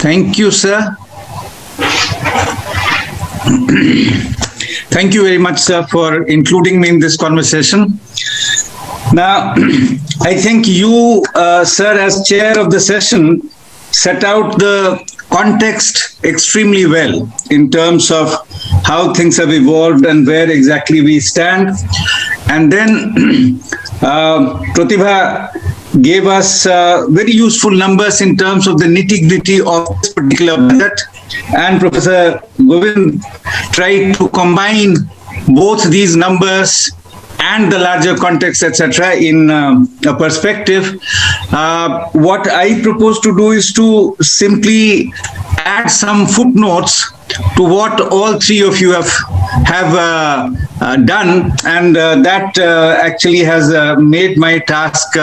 Thank you, sir. Thank you very much, sir, for including me in this conversation. Now, I think you, sir, as chair of the session, set out the context extremely well in terms of how things have evolved and where exactly we stand. And then Pratibha gave us very useful numbers in terms of the nitty-gritty of this particular budget. And Professor Govind tried to combine both these numbers and the larger context, etc., in a perspective. What I propose to do is to simply add some footnotes to what all three of you have done, and that actually has made my task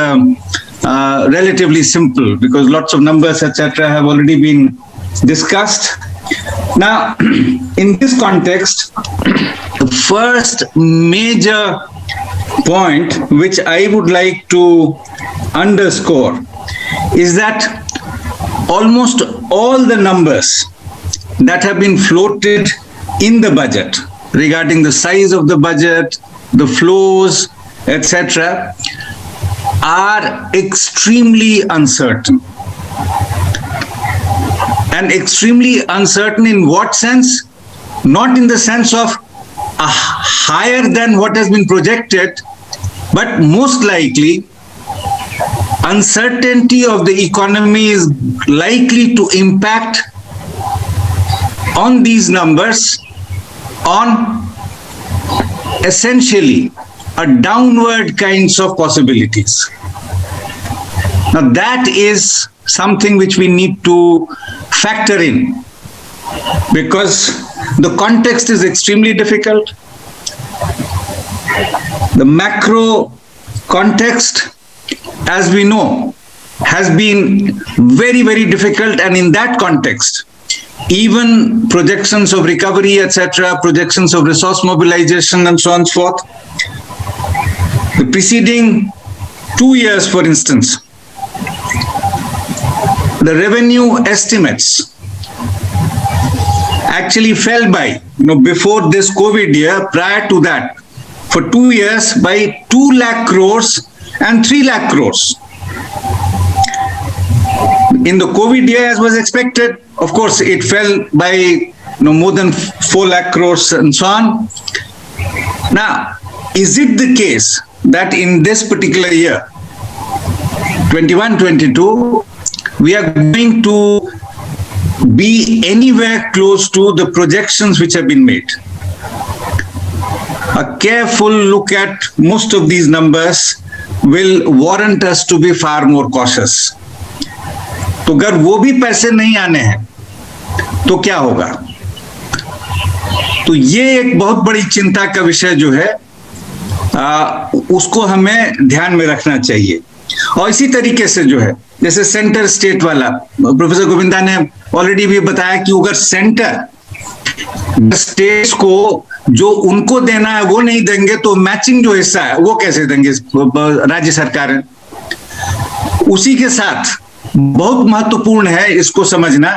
relatively simple, because lots of numbers, etc., have already been discussed. Now, in this context, the first major point which I would like to underscore is that almost all the numbers that have been floated in the budget regarding the size of the budget, the flows, etc., are extremely uncertain. And extremely uncertain in what sense? Not in the sense of higher than what has been projected, but most likely uncertainty of the economy is likely to impact on these numbers on essentially a downward kinds of possibilities. Now that is something which we need to factor in, because the context is extremely difficult. The macro context, as we know, has been very, very difficult, and in that context, even projections of recovery, etc., projections of resource mobilization, and so on and so forth. The preceding 2 years, for instance, the revenue estimates actually fell by, before this COVID year, prior to that, for 2 years by 2 lakh crores and 3 lakh crores. In the COVID year, as was expected, of course, it fell by more than 4 lakh crores and so on. Now, is it the case that in this particular year, 21-22, we are going to be anywhere close to the projections which have been made? A careful look at most of these numbers will warrant us to be far more cautious. तो अगर वो भी पैसे नहीं आने हैं तो क्या होगा? तो ये एक बहुत बड़ी चिंता का विषय जो है उसको हमें ध्यान में रखना चाहिए। और इसी तरीके से जो है, जैसे सेंटर स्टेट वाला, प्रोफेसर गोविंदा ने ऑलरेडी भी बताया कि अगर सेंटर स्टेट्स को जो उनको देना है वो नहीं देंगे तो मैचिंग जो हिस्सा है वो कैसे देंगे राज्य सरकार? उसी के साथ बहुत महत्वपूर्ण है इसको समझना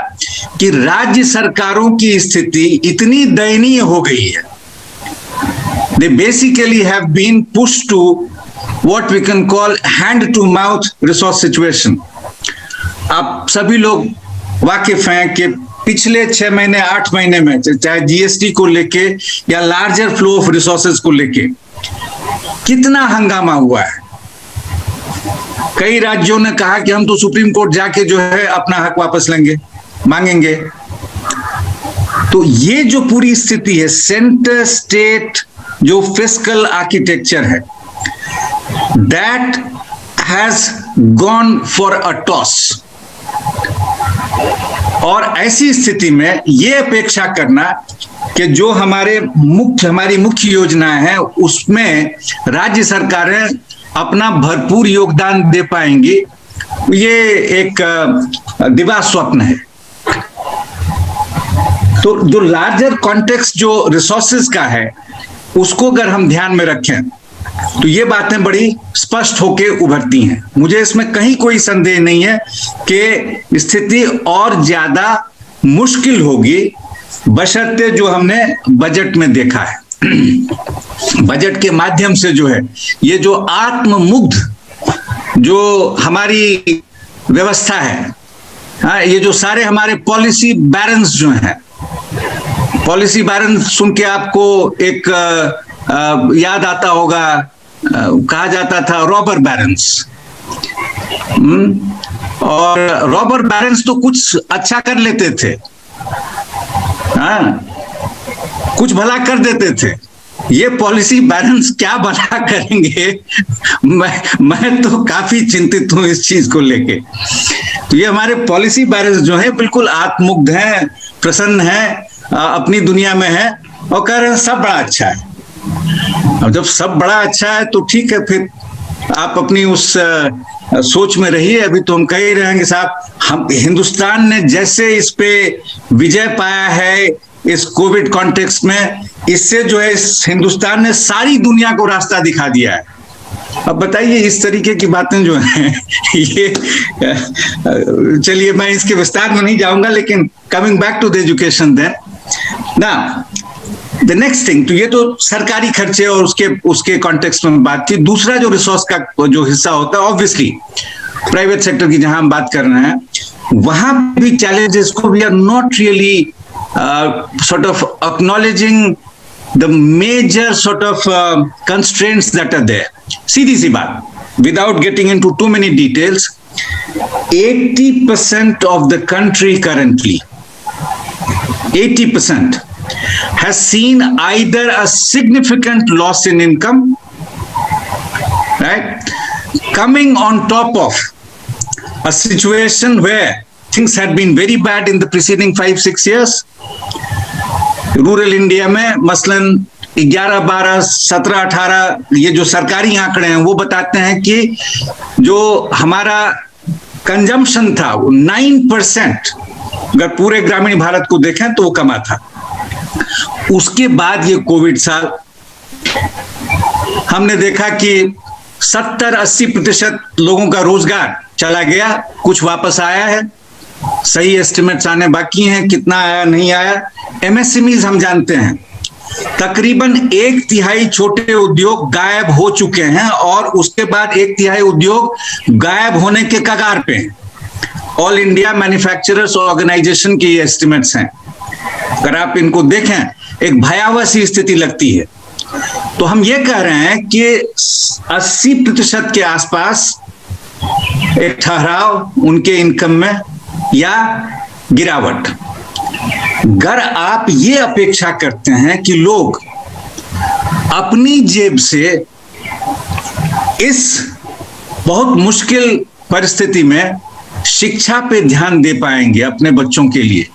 कि राज्य सरकारों की स्थिति इतनी दयनीय हो गई है। They basically have been pushed to what we can call hand to mouth resource situation. आप सभी लोग वाकिफ हैं कि पिछले 6 महीने 8 महीने में, चाहे जीएसटी को लेके या लार्जर फ्लो ऑफ रिसोर्सेज को लेके कितना हंगामा हुआ है। कई राज्यों ने कहा कि हम तो सुप्रीम कोर्ट जाके जो है अपना हक वापस लेंगे, मांगेंगे। तो ये जो पूरी स्थिति है, सेंटर स्टेट जो फिस्कल आर्किटेक्चर है, that has gone for a toss. और ऐसी स्थिति में ये अपेक्षा करना कि जो हमारी मुख्य योजनाएं हैं उसमें राज्य सरकारें अपना भरपूर योगदान दे पाएंगी, ये एक दिवा स्वप्न है। तो जो लार्जर कॉन्टेक्स्ट जो रिसोर्सेज का है उसको अगर हम ध्यान में रखें तो ये बातें बड़ी स्पष्ट होके उभरती हैं। मुझे इसमें कहीं कोई संदेह नहीं है कि स्थिति और ज्यादा मुश्किल होगी, बशर्ते जो हमने बजट में देखा है। बजट के माध्यम से जो है, ये जो आत्ममुग्ध जो हमारी व्यवस्था है, ये जो सारे हमारे पॉलिसी बैलेंस जो हैं, पॉलिसी बैलेंस सुन के आपको एक याद आता होगा, कहा जाता था रॉबर बैलेंस। और रॉबर बैलेंस तो कुछ अच्छा कर लेते थे, कुछ भला कर देते थे। ये पॉलिसी बैलेंस क्या भला करेंगे, मैं तो काफी चिंतित हूं इस चीज को लेके। तो ये हमारे पॉलिसी बैलेंस जो है बिल्कुल आत्ममुग्ध हैं, प्रसन्न हैं, अपनी दुनिया में है और कह रहे हैं सब बड़ा अच्छा है। अब जब सब बड़ा अच्छा है तो ठीक है, फिर आप अपनी उस सोच में रहिए। अभी तो हम कह ही रहेंगे साहब, हम हिंदुस्तान ने जैसे इस पे विजय पाया है इस कोविड कॉन्टेक्स्ट में, इससे जो है इस हिंदुस्तान ने सारी दुनिया को रास्ता दिखा दिया है। अब बताइए इस तरीके की बातें जो हैं ये, चलिए मैं इसके विस्तार में नहीं जाऊंगा, लेकिन coming back to the education then ना, द नेक्स्ट थिंग, तो ये तो सरकारी खर्चे और उसके कॉन्टेक्स्ट में बात थी। दूसरा जो रिसोर्स का जो हिस्सा होता है, ऑब्वियसली प्राइवेट सेक्टर की जहां हम बात कर रहे हैं, वहां भी चैलेंजेस को we are not really sort of acknowledging the major sort of constraints that are there. सीधी सी बात, without getting into too many details, 80% of the country currently, 80% has seen either a significant loss in income, right, coming on top of a situation where things had been very bad in the preceding 5-6 years. Rural India में मसलन 11, 12, 17, 18 ये जो सरकारी आंकड़े हैं वो बताते हैं कि जो हमारा कंजम्पशन था वो 9%, अगर पूरे ग्रामीण भारत को देखें तो वो कमा था। उसके बाद ये कोविड साल हमने देखा कि 70-80% लोगों का रोजगार चला गया, कुछ वापस आया है, सही एस्टिमेट्स आने बाकी हैं, कितना आया नहीं आया। एमएसएमईज हम जानते हैं तकरीबन 1/3 छोटे उद्योग गायब हो चुके हैं और उसके बाद 1/3 उद्योग गायब होने के कगार पे हैं। ऑल इंडिया मैन्युफैक्चरर्स ऑर्गेनाइजेशन की ये एस्टिमेट्स हैं। अगर आप इनको देखें एक भयावह सी स्थिति लगती है। तो हम ये कह रहे हैं कि 80% के आसपास एक ठहराव उनके इनकम में या गिरावट। अगर आप ये अपेक्षा करते हैं कि लोग अपनी जेब से इस बहुत मुश्किल परिस्थिति में शिक्षा पे ध्यान दे पाएंगे अपने बच्चों के लिए,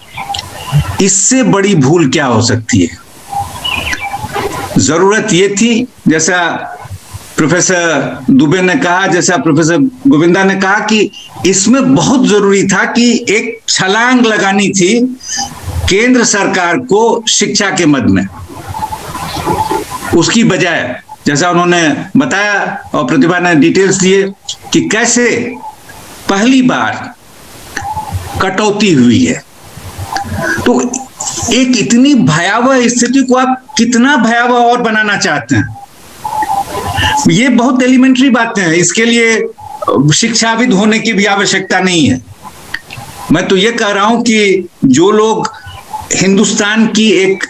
इससे बड़ी भूल क्या हो सकती है। जरूरत ये थी, जैसा प्रोफेसर दुबे ने कहा, जैसा प्रोफेसर गोविंदा ने कहा, कि इसमें बहुत जरूरी था कि एक छलांग लगानी थी केंद्र सरकार को शिक्षा के मद में। उसकी बजाय जैसा उन्होंने बताया और प्रतिभा ने डिटेल्स दिए कि कैसे पहली बार कटौती हुई है। तो एक इतनी भयावह स्थिति को आप कितना भयावह और बनाना चाहते हैं, ये बहुत एलिमेंट्री बातें हैं। इसके लिए शिक्षाविद होने की भी आवश्यकता नहीं है। मैं तो ये कह रहा हूं कि जो लोग हिंदुस्तान की एक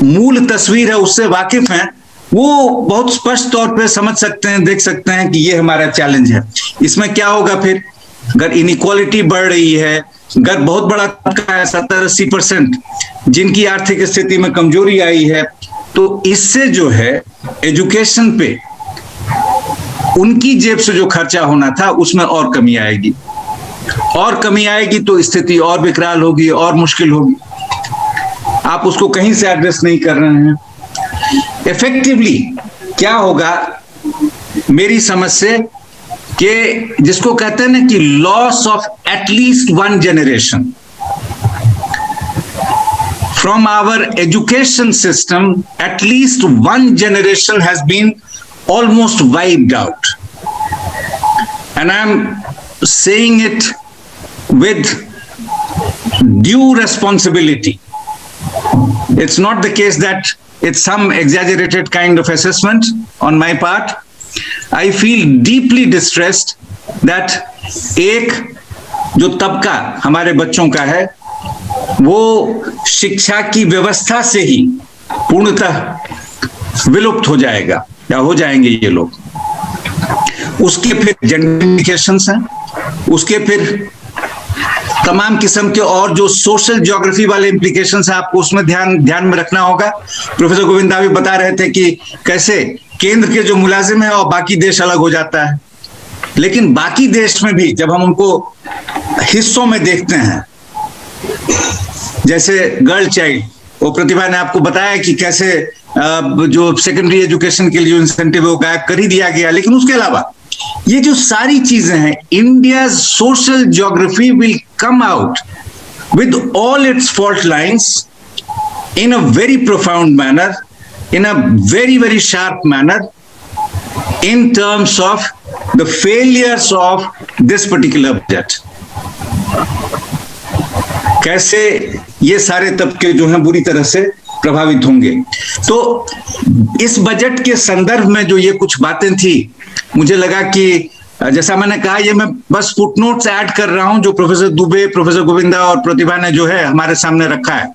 मूल तस्वीर है उससे वाकिफ हैं, वो बहुत स्पष्ट तौर पे समझ सकते हैं, देख सकते हैं कि ये हमारा चैलेंज है। इसमें क्या होगा फिर, अगर इनइक्वालिटी बढ़ रही है, अगर बहुत बड़ा तबका है 70-80% जिनकी आर्थिक स्थिति में कमजोरी आई है, तो इससे जो है एजुकेशन पे उनकी जेब से जो खर्चा होना था उसमें और कमी आएगी, और कमी आएगी तो स्थिति और विकराल होगी और मुश्किल होगी। आप उसको कहीं से एड्रेस नहीं कर रहे हैं। इफेक्टिवली क्या होगा मेरी समझ से, कि जिसको कहते हैं ना कि loss of at least 1 generation from our education system, at least 1 generation has been almost wiped out. And I'm saying it with due responsibility. It's not the case that it's some exaggerated kind of assessment on my part. I feel deeply distressed that एक जो तबका हमारे बच्चों का है वो शिक्षा की व्यवस्था से ही पूर्णतः विलुप्त हो जाएगा या हो जाएंगे ये लोग। उसके फिर जेंडर इंडिकेशंस हैं, उसके फिर तमाम किस्म के और जो सोशल ज्योग्राफी वाले इंप्लीकेशंस हैं, आपको उसमें ध्यान में रखना होगा। प्रोफेसर गोविंदा भी बता रहे थे कि कैसे केंद्र के जो मुलाजिम है और बाकी देश अलग हो जाता है, लेकिन बाकी देश में भी जब हम उनको हिस्सों में देखते हैं, जैसे गर्ल चाइल्ड, वो प्रतिभा ने आपको बताया कि कैसे जो सेकेंडरी एजुकेशन के लिए जो इंसेंटिव है वो गायब कर ही दिया गया। लेकिन उसके अलावा ये जो सारी चीजें हैं, India social geography will come out with all it's fault lines in a very profound manner, in a very, very sharp manner in terms of the failures of this particular budget. कैसे ये सारे तबके जो हैं बुरी तरह से प्रभावित होंगे। तो इस बजट के संदर्भ में जो ये कुछ बातें थी, मुझे लगा कि जैसा मैंने कहा, ये मैं बस फुटनोट्स ऐड कर रहा हूं जो प्रोफेसर दुबे, प्रोफेसर गोविंदा और प्रतिभा ने जो है हमारे सामने रखा है,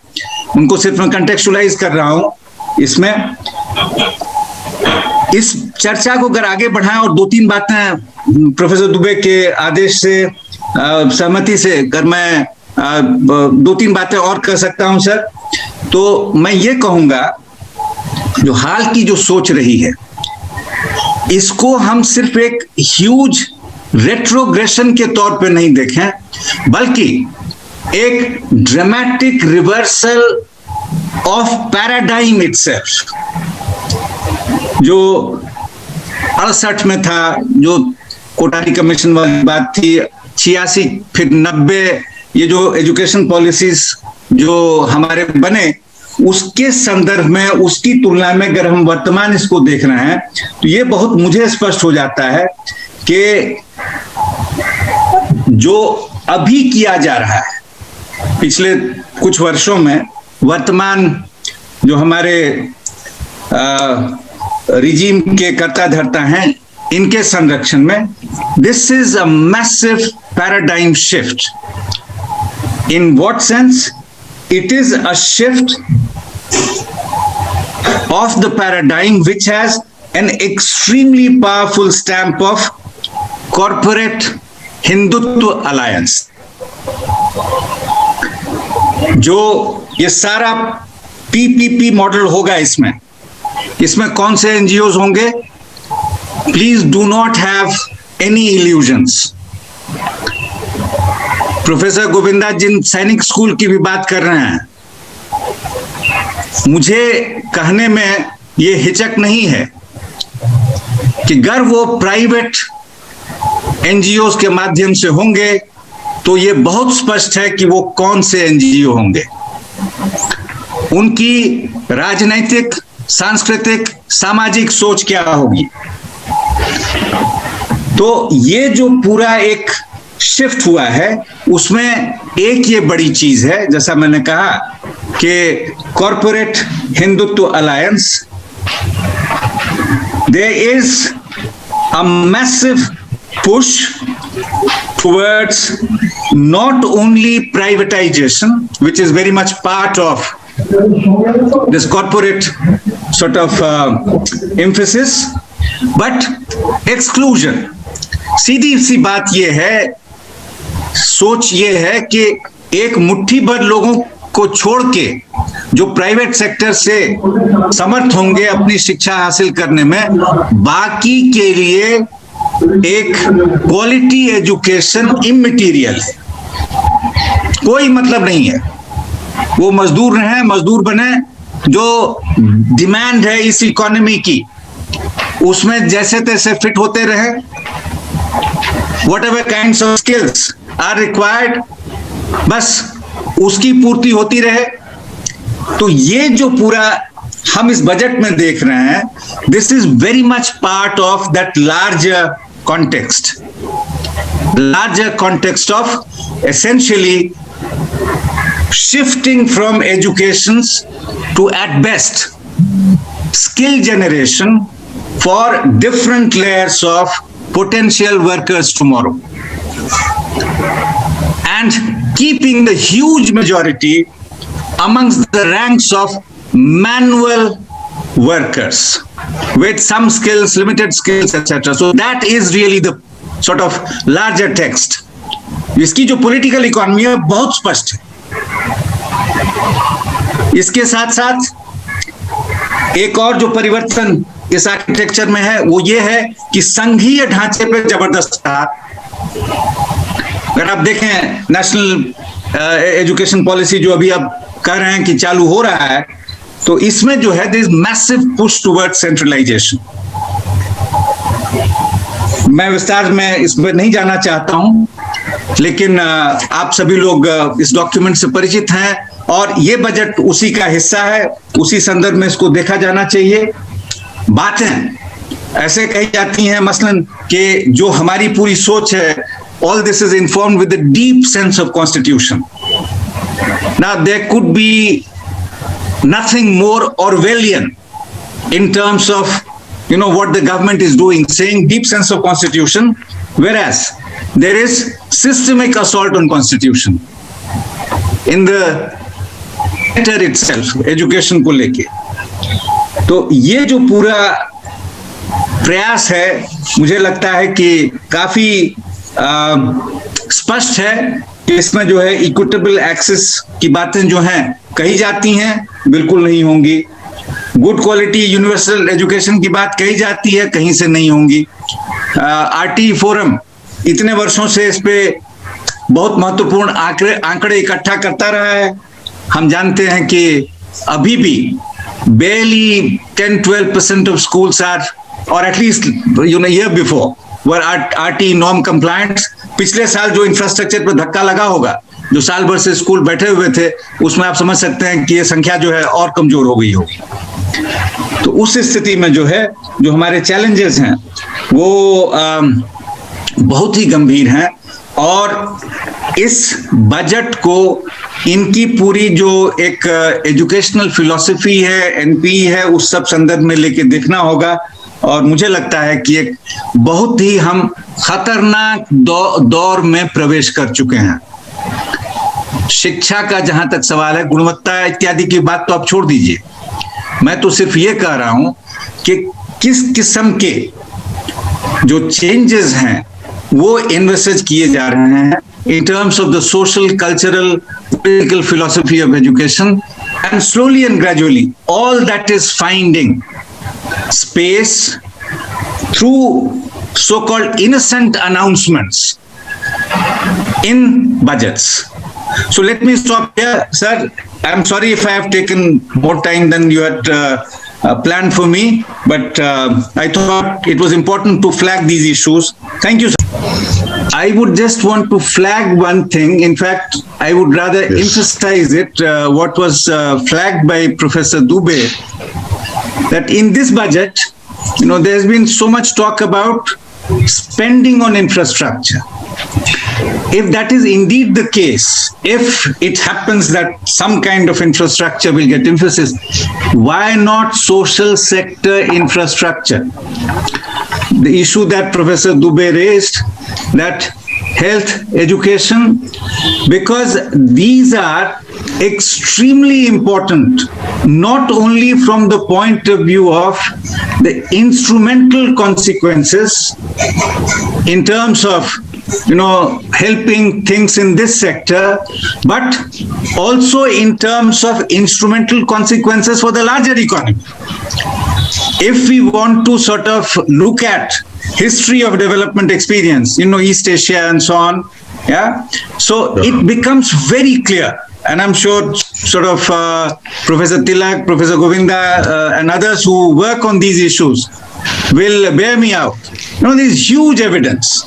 उनको सिर्फ मैं कंटेक्चुअलाइज कर रहा हूं। इसमें इस चर्चा को अगर आगे बढ़ाएं और दो तीन बातें प्रोफेसर दुबे के आदेश से सहमति से अगर मैं दो तीन बातें और कर सकता हूं सर, तो मैं ये कहूंगा जो हाल की जो सोच रही है, इसको हम सिर्फ एक ह्यूज रेट्रोग्रेशन के तौर पे नहीं देखें, बल्कि एक dramatic reversal of paradigm itself. जो 68 में था, जो कोठारी कमीशन वाली बात थी, 86 फिर 90, ये जो एजुकेशन पॉलिसीज जो हमारे बने, उसके संदर्भ में, उसकी तुलना में अगर हम वर्तमान इसको देख रहे हैं तो ये बहुत मुझे स्पष्ट हो जाता है कि जो अभी किया जा रहा है पिछले कुछ वर्षों में, वर्तमान जो हमारे रिजीम के कर्ता धर्ता हैं, इनके संरक्षण में, this is a massive paradigm shift. In what sense? It is a shift of the paradigm which has an extremely powerful stamp of corporate Hindutva alliance. जो ये सारा PPP मॉडल होगा, इसमें कौन से एनजीओज होंगे? Please do not have any illusions. Professor Govinda जिन Sainik school की भी बात कर रहे हैं, मुझे कहने में ये हिचक नहीं है कि अगर वो प्राइवेट एनजीओ के माध्यम से होंगे तो ये बहुत स्पष्ट है कि वो कौन से एनजीओ होंगे, उनकी राजनैतिक, सांस्कृतिक, सामाजिक सोच क्या होगी। तो ये जो पूरा एक शिफ्ट हुआ है, उसमें एक ये बड़ी चीज है, जैसा मैंने कहा कि corporate Hindutva alliance, there is a massive push towards not only privatization, which is very much part of this corporate sort of emphasis, but exclusion. सीधी सी बात ये है, सोच ये है कि एक मुट्ठी भर लोगों को छोड़ के जो प्राइवेट सेक्टर से समर्थ होंगे अपनी शिक्षा हासिल करने में, बाकी के लिए एक क्वालिटी एजुकेशन इमटेरियल है, कोई मतलब नहीं है। वो मजदूर रहे, मजदूर बने, जो डिमांड है इस इकोनॉमी की उसमें जैसे तैसे फिट होते रहे, whatever kinds of skills are required, बस उसकी पूर्ति होती रहे। तो ये जो पूरा हम इस बजट में देख रहे हैं, this is very much part of that larger context of essentially shifting from educations to at best skill generation for different layers of potential workers tomorrow, and keeping the huge majority amongst the ranks of manual workers with some skills, limited skills, etc. So that is really the sort of larger text. इसकी जो political economy है बहुत स्पष्ट है. इसके साथ साथ एक और जो परिवर्तन इस आर्किटेक्चर में है वो ये है कि संघीय ढांचे पे जबरदस्त था. अगर आप देखें नेशनल एजुकेशन पॉलिसी जो अभी आप कह रहे हैं कि चालू हो रहा है, तो इसमें जो है this massive push toward centralisation. मैं विस्तार में इसमें नहीं जाना चाहता हूं, लेकिन आप सभी लोग इस डॉक्यूमेंट से परिचित हैं और ये बजट उसी का हिस्सा है. उसी संदर्भ में इसको देखा जाना चाहिए. बातें ऐसे कही जाती हैं मसलन कि जो हमारी पूरी सोच है, all this is informed with a deep sense of constitution. Now there could be nothing more Orwellian in terms of what the government is doing, saying deep sense of constitution, whereas there is systemic assault on constitution in the sector itself, education को लेके. तो ये जो पूरा प्रयास है मुझे लगता है कि काफी स्पष्ट है कि इसमें जो है इक्विटेबल एक्सेस की बातें जो हैं कही जाती हैं, बिल्कुल नहीं होंगी. गुड क्वालिटी यूनिवर्सल एजुकेशन की बात कही जाती है, कहीं से नहीं होंगी. आरटी फोरम इतने वर्षों से इस पे बहुत महत्वपूर्ण आंकड़े इकट्ठा करता रहा है. हम जानते हैं कि अभी भी barely 10-12% of schools are, or at least year before, were RT norm compliant. पिछले साल जो इंफ्रास्ट्रक्चर पर धक्का लगा होगा, जो साल भर से स्कूल बैठे हुए थे, उसमें आप समझ सकते हैं कि ये संख्या जो है और कमजोर हो गई होगी. तो उस स्थिति में जो है, जो हमारे चैलेंजेस हैं वो बहुत ही गंभीर हैं. और इस बजट को इनकी पूरी जो एक एजुकेशनल फिलॉसफी है, एनपी है, उस सब संदर्भ में लेके देखना होगा. और मुझे लगता है कि एक बहुत ही हम खतरनाक दौर में प्रवेश कर चुके हैं. शिक्षा का जहां तक सवाल है, गुणवत्ता इत्यादि की बात तो आप छोड़ दीजिए. मैं तो सिर्फ ये कह रहा हूं कि किस किस्म के जो चेंजेस हैं वो इन्वेस्ट किए जा रहे हैं in terms of the social, cultural, political philosophy of education, and slowly and gradually all that is finding space through so-called innocent announcements in budgets. So let me stop here, sir. I'm sorry if I have taken more time than you had planned for me, but I thought it was important to flag these issues. Thank you, sir. I would just want to flag one thing. In fact, I would rather emphasize it, what was flagged by Professor Dubey, that in this budget, there's been so much talk about spending on infrastructure. If that is indeed the case, if it happens that some kind of infrastructure will get emphasis, why not social sector infrastructure? The issue that Professor Dubey raised, that health, education, because these are extremely important, not only from the point of view of the instrumental consequences in terms of helping things in this sector, but also in terms of instrumental consequences for the larger economy. If we want to sort of look at history of development experience, East Asia and so on, so it becomes very clear, and I'm sure sort of Professor Tilak, Professor Govinda and others who work on these issues will bear me out. There's huge evidence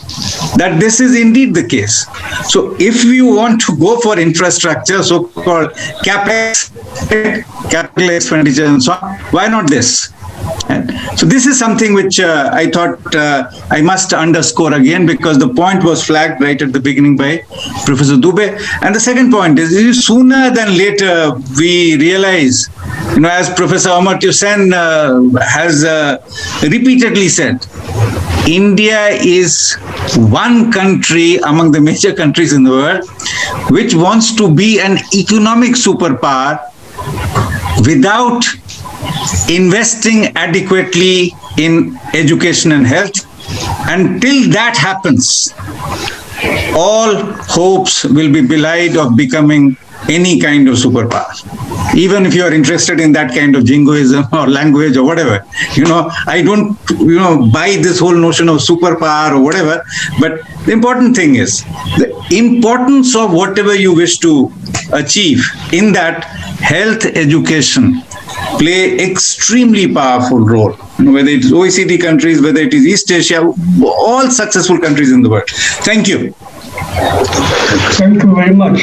that this is indeed the case. So if we want to go for infrastructure, so-called CapEx, capital expenditure and so on. Why not this? And so this is something which I thought I must underscore again, because the point was flagged right at the beginning by Professor Dubey. And the second point is sooner than later we realize, as Professor Amartya Sen has repeatedly said, India is one country among the major countries in the world which wants to be an economic superpower without investing adequately in education and health. Until that happens, all hopes will be belied of becoming any kind of superpower. Even if you are interested in that kind of jingoism or language or whatever, I don't, buy this whole notion of superpower or whatever. But the important thing is the importance of whatever you wish to achieve in that health education play extremely powerful role, whether it's OECD countries, whether it is East Asia, all successful countries in the world. Thank you. Thank you very much.